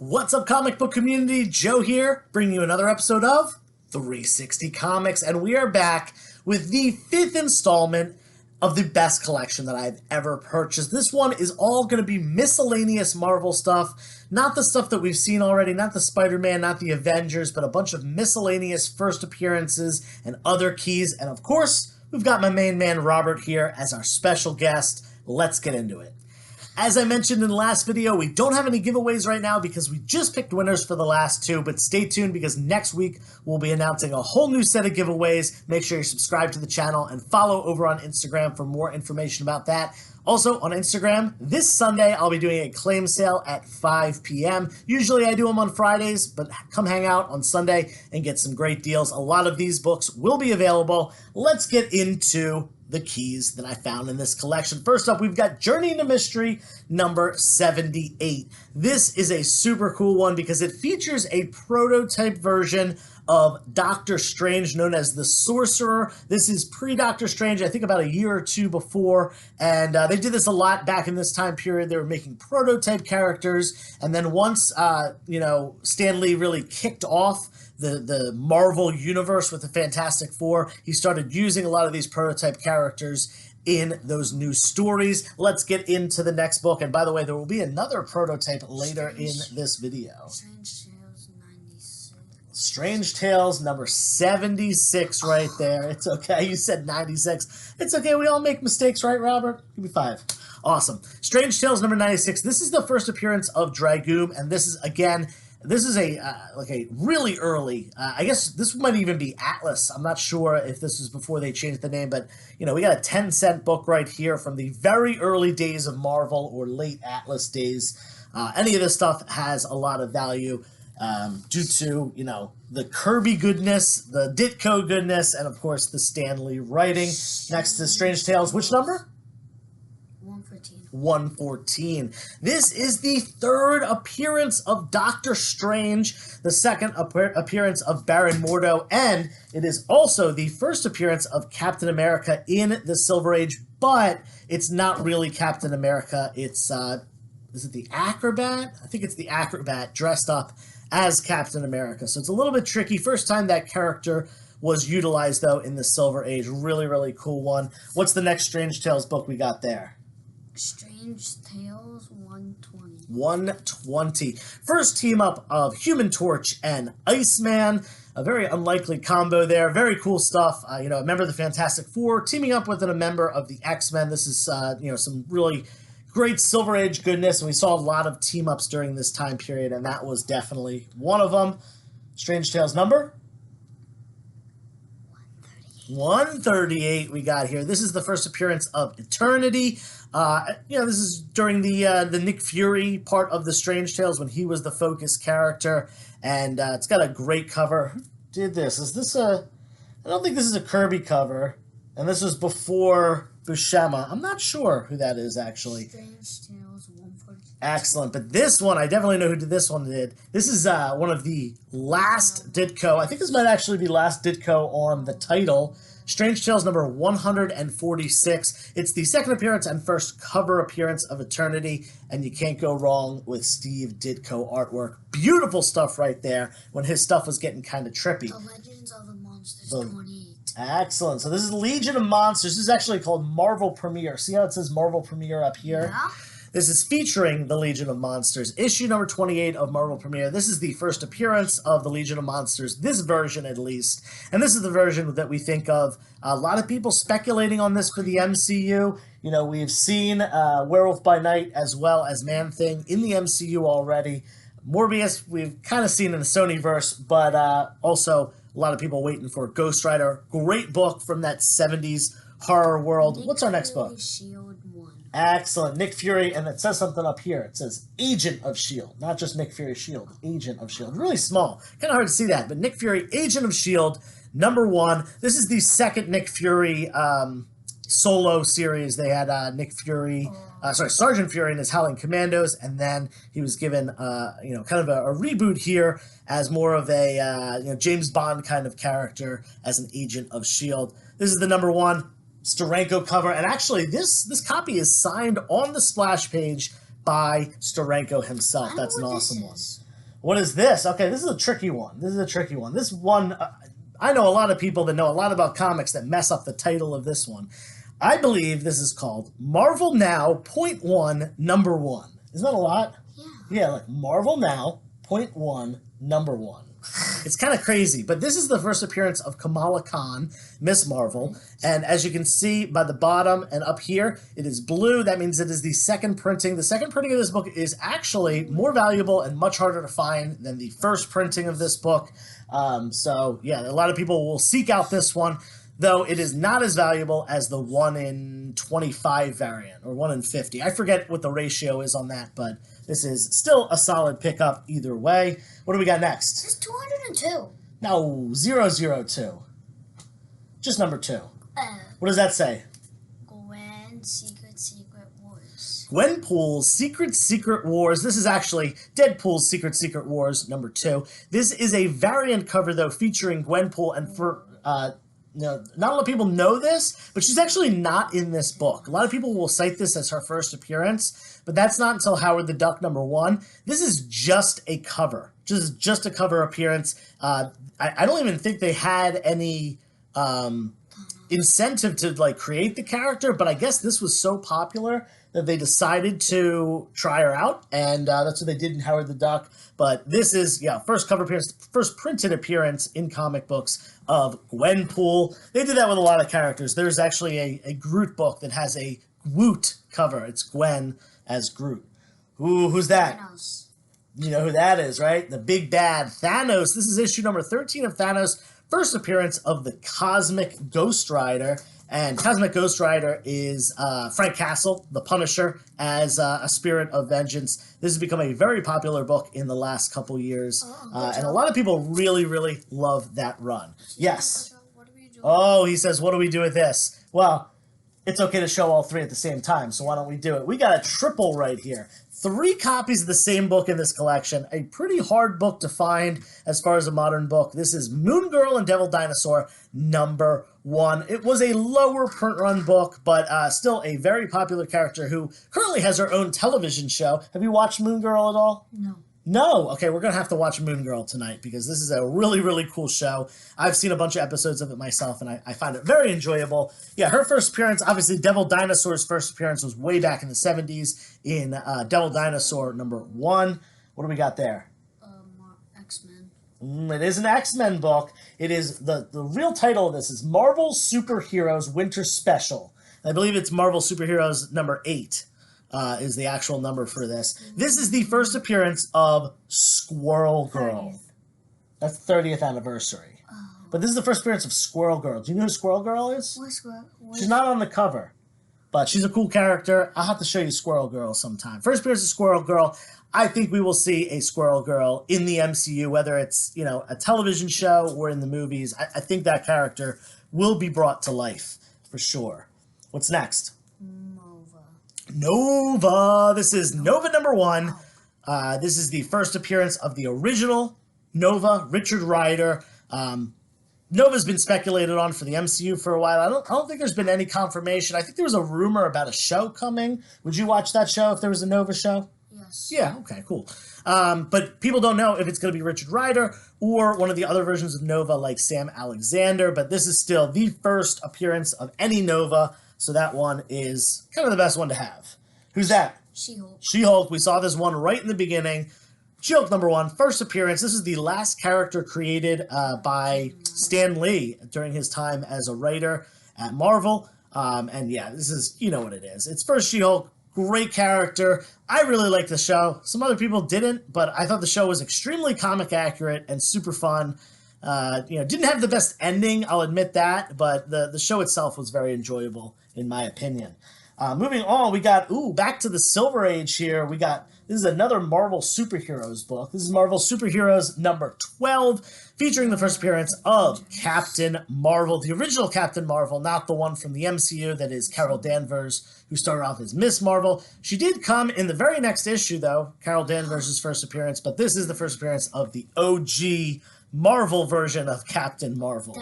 What's up, comic book community? Joe here, bringing you another episode of 360 Comics, and we are back with the 5th installment of the best collection that I've ever purchased. This one is all going to be miscellaneous Marvel stuff, not the stuff that we've seen already, not the Spider-Man, not the Avengers, but a bunch of miscellaneous first appearances and other keys, and of course, we've got my main man Robert here as our special guest. Let's get into it. As I mentioned in the last video, we don't have any giveaways right now because we just picked winners for the last two, but stay tuned because next week we'll be announcing a whole new set of giveaways. Make sure you subscribe to the channel and follow over on Instagram for more information about that. Also, on Instagram, this Sunday, I'll be doing a claim sale at 5 p.m. Usually I do them on Fridays, but come hang out on Sunday and get some great deals. A lot of these books will be available. Let's get into the keys that I found in this collection. First up, we've got Journey into Mystery number 78. This is a super cool one because it features a prototype version of Doctor Strange known as the Sorcerer. This is pre-Doctor Strange, I think about a year or two before, and they did this a lot back in this time period. They were making prototype characters, and then once, Stan Lee really kicked off the Marvel universe with the Fantastic Four, he started using a lot of these prototype characters in those new stories. Let's get into the next book. And by the way, there will be another prototype later in this video. Strange Tales number 76 right there. It's okay. You said 96. It's okay. We all make mistakes, right, Robert? Give me 5. Awesome. Strange Tales number 96. This is the first appearance of Dragoon, and this is, again, this is a really early, I guess this might even be Atlas. I'm not sure if this was before they changed the name, but, we got a 10-cent book right here from the very early days of Marvel or late Atlas days. Any of this stuff has a lot of value due to, the Kirby goodness, the Ditko goodness, and, of course, the Stan Lee writing. Next to Strange Tales, which number? 114. This is the third appearance of Doctor Strange, the second appearance of Baron Mordo, and it is also the first appearance of Captain America in the Silver Age, but it's not really Captain America. It's, is it the Acrobat? I think it's the Acrobat dressed up as Captain America. So it's a little bit tricky. First time that character was utilized, though, in the Silver Age. Really, really cool one. What's the next Strange Tales book we got there? Strange Tales 120. 120. First team up of Human Torch and Iceman. A very unlikely combo there. Very cool stuff. A member of the Fantastic Four teaming up with a member of the X-Men. This is, some really great Silver Age goodness. And we saw a lot of team-ups during this time period, and that was definitely one of them. Strange Tales number? 138 we got here. This is the first appearance of Eternity. This is during the Nick Fury part of the Strange Tales when he was the focus character, and it's got a great cover. Who did this? Is this I don't think this is a Kirby cover, and this was before Buscema. I'm not sure who that is, actually. Strange Tales 140. Excellent, but this one, I definitely know who this one did. This is one of the last Ditko. I think this might actually be last Ditko on the title. Strange Tales number 146. It's the second appearance and first cover appearance of Eternity, and you can't go wrong with Steve Ditko artwork. Beautiful stuff right there when his stuff was getting kind of trippy. The Legends of the Monsters 28. Excellent. So this is Legion of Monsters. This is actually called Marvel Premiere. See how it says Marvel Premiere up here? Yeah. This is featuring the Legion of Monsters, issue number 28 of Marvel Premiere. This is the first appearance of the Legion of Monsters, this version at least. And this is the version that we think of. A lot of people speculating on this for the MCU. We've seen Werewolf by Night as well as Man-Thing in the MCU already. Morbius, we've kind of seen in the Sonyverse, but also a lot of people waiting for Ghost Rider. Great book from that 70s horror world. What's our next book? Shield 1. Excellent. Nick Fury, and it says something up here. It says Agent of S.H.I.E.L.D., not just Nick Fury Shield. Agent of S.H.I.E.L.D. Really small. Kind of hard to see that, but Nick Fury, Agent of S.H.I.E.L.D., number 1. This is the second Nick Fury solo series. They had Sergeant Fury and his Howling Commandos, and then he was given, kind of a reboot here as more of a, James Bond kind of character as an Agent of S.H.I.E.L.D. This is the number 1 Steranko cover, and actually this copy is signed on the splash page by Steranko himself. That's an awesome one. What is this? Okay, this is a tricky one. This one, I know a lot of people that know a lot about comics that mess up the title of this one. I believe this is called Marvel Now, .1, number 1. Isn't that a lot? Yeah. Yeah, like Marvel Now, .1, number 1. It's kind of crazy, but this is the first appearance of Kamala Khan, Miss Marvel, and as you can see by the bottom and up here, it is blue. That means it is the second printing. The second printing of this book is actually more valuable and much harder to find than the first printing of this book. So, yeah, a lot of people will seek out this one, though it is not as valuable as the 1 in 25 variant, or 1 in 50. I forget what the ratio is on that, but this is still a solid pickup either way. What do we got next? It's 202. No, 002. Just number 2. What does that say? Gwen Secret Wars. Gwenpool's Secret Wars. This is actually Deadpool's Secret Wars number 2. This is a variant cover, though, featuring Gwenpool, and for not a lot of people know this, but she's actually not in this book. A lot of people will cite this as her first appearance, but that's not until Howard the Duck number 1. This is just a cover, just a cover appearance. I don't even think they had any incentive to like create the character, but I guess this was so popular that they decided to try her out, and that's what they did in Howard the Duck. But this is, first cover appearance, first printed appearance in comic books of Gwenpool. They did that with a lot of characters. There's actually a Groot book that has a Groot cover. It's Gwen as Groot. Ooh, who's that? Thanos. You know who that is, right? The big bad Thanos. This is issue number 13 of Thanos. First appearance of the Cosmic Ghost Rider. And Cosmic Ghost Rider is Frank Castle, the Punisher, as a spirit of vengeance. This has become a very popular book in the last couple years. And a lot of people really, really love that run. Yes. What are we doing? Oh, he says, what do we do with this? Well, it's okay to show all 3 at the same time, so why don't we do it? We got a triple right here. 3 copies of the same book in this collection. A pretty hard book to find as far as a modern book. This is Moon Girl and Devil Dinosaur number 1. It was a lower print run book, but still a very popular character who currently has her own television show. Have you watched Moon Girl at all? No. No? Okay, we're going to have to watch Moon Girl tonight because this is a really, really cool show. I've seen a bunch of episodes of it myself, and I find it very enjoyable. Yeah, her first appearance, obviously Devil Dinosaur's first appearance was way back in the 70s in Devil Dinosaur number 1. What do we got there? X-Men. It is an X-Men book. It is, the real title of this is Marvel Superheroes Winter Special. I believe it's Marvel Superheroes number 8. Is the actual number for this. This is the first appearance of Squirrel Girl. 30th. That's the 30th anniversary. But this is the first appearance of Squirrel Girl. Do you know who Squirrel Girl is? She's not on the cover, but she's a cool character. I'll have to show you Squirrel Girl sometime. First appearance of Squirrel Girl. I think we will see a Squirrel Girl in the MCU, whether it's, a television show or in the movies. I think that character will be brought to life, for sure. What's next? Nova. This is Nova number 1. This is the first appearance of the original Nova, Richard Rider. Nova's been speculated on for the MCU for a while. I don't think there's been any confirmation. I think there was a rumor about a show coming. Would you watch that show if there was a Nova show? Yes. Yeah, okay, cool. But people don't know if it's going to be Richard Rider or one of the other versions of Nova like Sam Alexander, but this is still the first appearance of any Nova. So that one is kind of the best one to have. Who's that? She-Hulk. She-Hulk. We saw this one right in the beginning. She-Hulk number 1, first appearance. This is the last character created by Stan Lee during his time as a writer at Marvel. And yeah, this is, you know what it is. It's first She-Hulk. Great character. I really liked the show. Some other people didn't, but I thought the show was extremely comic accurate and super fun. Didn't have the best ending, I'll admit that, but the show itself was very enjoyable, in my opinion. Moving on, we got, back to the Silver Age here. This is another Marvel Superheroes book. This is Marvel Superheroes number 12, featuring the first appearance of Captain Marvel, the original Captain Marvel, not the one from the MCU that is Carol Danvers, who started off as Miss Marvel. She did come in the very next issue, though, Carol Danvers' first appearance, but this is the first appearance of the OG Marvel version of Captain Marvel.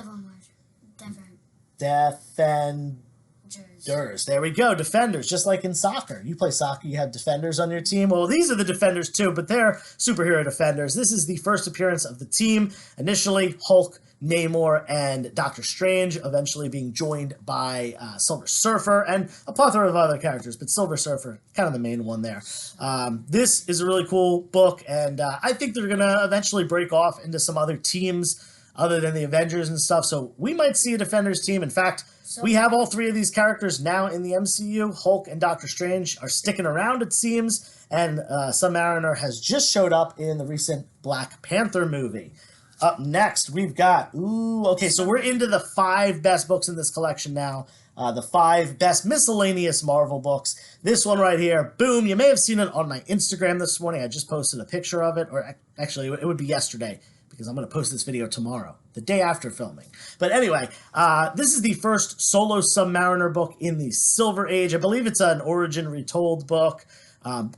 Defender. There we go. Defenders, just like in soccer. You play soccer, you have defenders on your team. Well, these are the defenders too, but they're superhero defenders. This is the first appearance of the team. Initially, Hulk, Namor, and Doctor Strange, eventually being joined by Silver Surfer and a plethora of other characters, but Silver Surfer, kind of the main one there. This is a really cool book, and I think they're going to eventually break off into some other teams other than the Avengers and stuff, so we might see a Defenders team. In fact, we have all three of these characters now in the MCU. Hulk and Doctor Strange are sticking around, it seems, and Submariner has just showed up in the recent Black Panther movie. Up next, we've got, okay, so we're into the 5 best books in this collection now. The 5 best miscellaneous Marvel books. This one right here, boom, you may have seen it on my Instagram this morning. I just posted a picture of it, or actually, it would be yesterday, because I'm going to post this video tomorrow, the day after filming. But anyway, this is the first solo Submariner book in the Silver Age. I believe it's an Origin Retold book.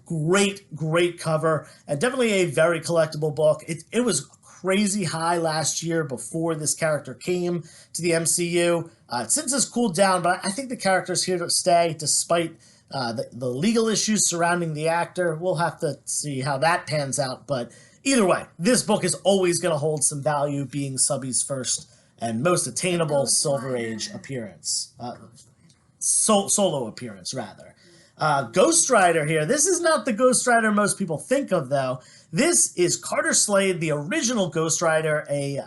Great cover, and definitely a very collectible book. It was crazy high last year before this character came to the MCU. Since it's cooled down, but I think the character's here to stay, despite the legal issues surrounding the actor. We'll have to see how that pans out, but either way, this book is always going to hold some value, being Subby's first and most attainable Silver Age appearance. Solo appearance, rather. Ghost Rider here. This is not the Ghost Rider most people think of, though. This is Carter Slade, the original Ghost Rider, like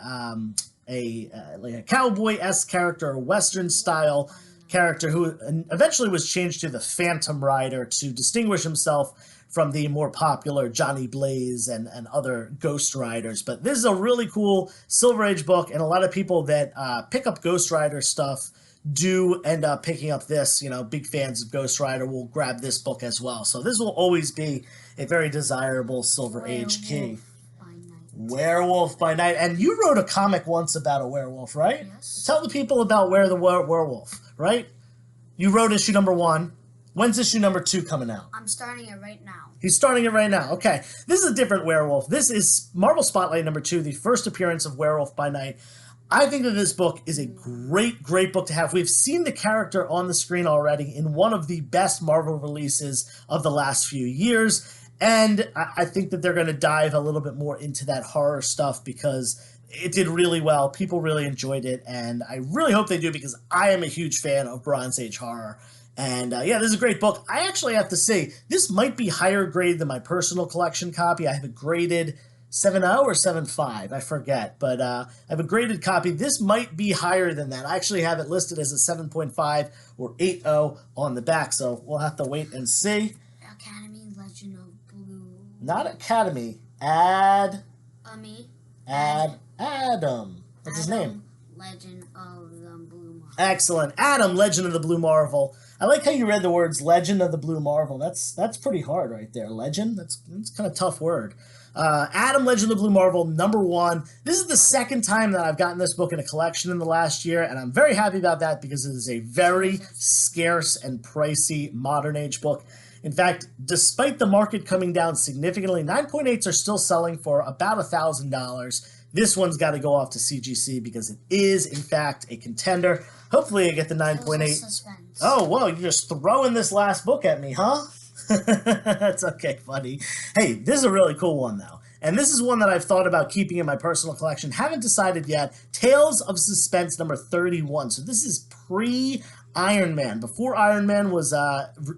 a cowboy-esque character, a Western-style character who eventually was changed to the Phantom Rider to distinguish himself from the more popular Johnny Blaze and other Ghost Riders. But this is a really cool Silver Age book, and a lot of people that pick up Ghost Rider stuff do end up picking up this. You know, big fans of Ghost Rider will grab this book as well. So this will always be a very desirable Silver Age key. Werewolf by Night. And you wrote a comic once about a werewolf, right? Yes. Tell the people about Where the Werewolf, right? You wrote issue number 1. When's issue number 2 coming out? I'm starting it right now. He's starting it right now. Okay. This is a different werewolf. This is Marvel Spotlight number 2, the first appearance of Werewolf by Night. I think that this book is a great book to have. We've seen the character on the screen already in one of the best Marvel releases of the last few years. And I think that they're going to dive a little bit more into that horror stuff because it did really well. People really enjoyed it. And I really hope they do, because I am a huge fan of Bronze Age horror. And yeah, this is a great book. I actually have to say, this might be higher grade than my personal collection copy. I have a graded 7.0 or 7.5, I forget. But I have a graded copy. This might be higher than that. I actually have it listed as a 7.5 or 8.0 on the back. So we'll have to wait and see. Academy Legend of Blue. Not Academy. Adam. What's his name? Legend of the Blue Marvel. Excellent. Adam, Legend of the Blue Marvel. I like how you read the words Legend of the Blue Marvel. That's pretty hard right there. Legend? That's kind of a tough word. Adam, Legend of the Blue Marvel, number 1. This is the second time that I've gotten this book in a collection in the last year, and I'm very happy about that because it is a very scarce and pricey modern age book. In fact, despite the market coming down significantly, 9.8s are still selling for about $1,000. This one's got to go off to CGC because it is, in fact, a contender. Hopefully I get the 9.8. Oh, whoa, you're just throwing this last book at me, huh? That's okay, buddy. Hey, this is a really cool one, though. And this is one that I've thought about keeping in my personal collection. Haven't decided yet. Tales of Suspense number 31. So this is pre-Iron Man. Before Iron Man was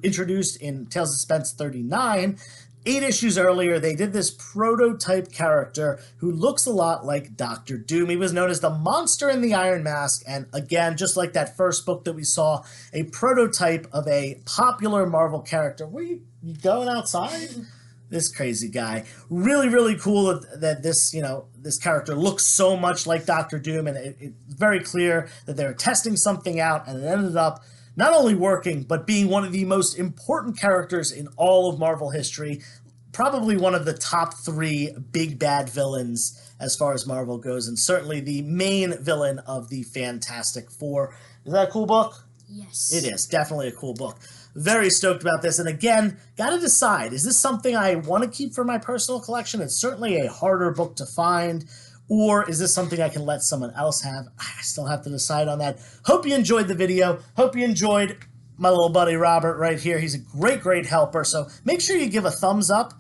introduced in Tales of Suspense 39, 8 issues earlier, they did this prototype character who looks a lot like Doctor Doom. He was known as the Monster in the Iron Mask, and again, just like that first book that we saw, a prototype of a popular Marvel character. Where you going outside? This crazy guy. Really cool that this, this character looks so much like Doctor Doom, and it's very clear that they were testing something out, and it ended up not only working, but being one of the most important characters in all of Marvel history, probably one of the top 3 big bad villains as far as Marvel goes, and certainly the main villain of the Fantastic Four. Is that a cool book? Yes. It is. Definitely a cool book. Very stoked about this. And again, got to decide, is this something I want to keep for my personal collection? It's certainly a harder book to find. or is this something I can let someone else have? I still have to decide on that. Hope you enjoyed the video. Hope you enjoyed my little buddy Robert right here. He's a great helper, so make sure you give a thumbs up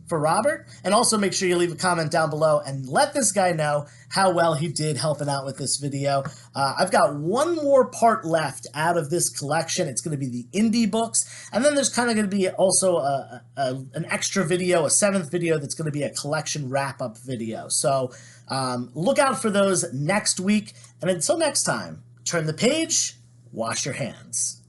for Robert, and also make sure you leave a comment down below and let this guy know how well he did helping out with this video. I've got one more part left out of this collection. It's going to be the indie books, and then there's kind of going to be also an extra video, a 7th video that's going to be a collection wrap-up video. So look out for those next week, and until next time, turn the page, wash your hands.